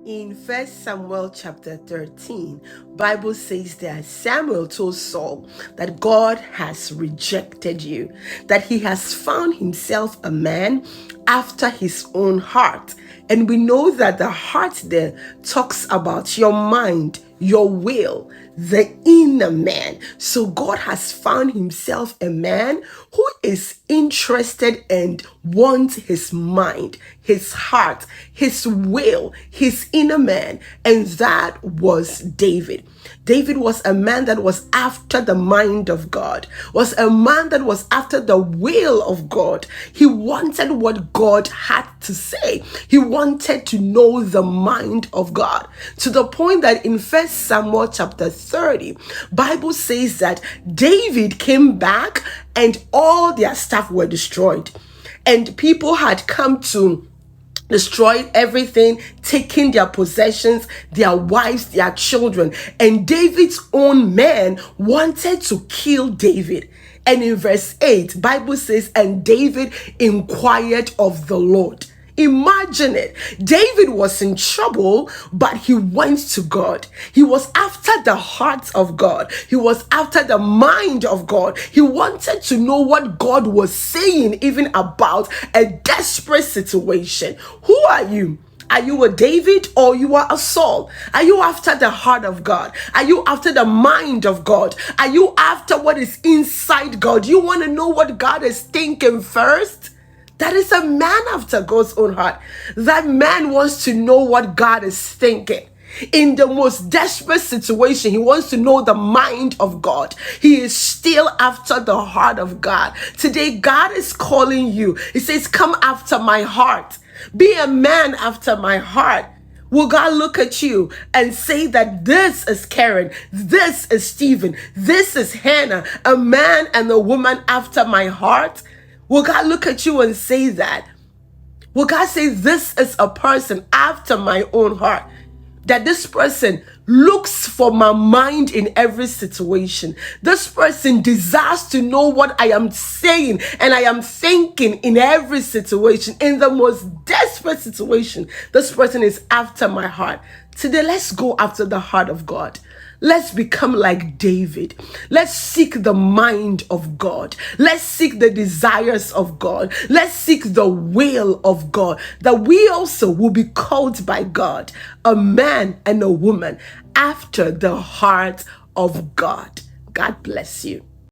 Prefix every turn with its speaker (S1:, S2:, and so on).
S1: In 1 Samuel chapter 13, Bible says that Samuel told Saul that God has rejected you, that he has found himself a man after his own heart. And we know that the heart there talks about your mind, your will, the inner man. So God has found himself a man who is interested and wants his mind, his heart, his will, his inner man. And that was David. David was a man that was after the mind of God, was a man that was after the will of God. He wanted what God had to say. He wanted to know the mind of God, to the point that in 1 Samuel chapter 30, Bible says that David came back and all their stuff were destroyed. And people had come to destroyed everything, taking their possessions, their wives, their children. And David's own men wanted to kill David. And in verse 8, Bible says, and David inquired of the Lord. Imagine it. David was in trouble, but he went to God. He was after the heart of God. He was after the mind of God. He wanted to know what God was saying, even about a desperate situation. Who are you? Are you a David or you are a Saul? Are you after the heart of God? Are you after the mind of God? Are you after what is inside God? You want to know what God is thinking first? That is a man after God's own heart. That man wants to know what God is thinking. In the most desperate situation, he wants to know the mind of God. He is still after the heart of God. Today, God is calling you. He says, come after my heart. Be a man after my heart. Will God look at you and say that this is Karen, this is Stephen, this is Hannah, a man and a woman after my heart? Will God look at you and say that? Will God say this is a person after my own heart? That this person looks for my mind in every situation. This person desires to know what I am saying and I am thinking in every situation. In the most desperate situation, this person is after my heart. Today, let's go after the heart of God. Let's become like David. Let's seek the mind of God. Let's seek the desires of God. Let's seek the will of God, that we also will be called by God, a man and a woman after the heart of God. God bless you.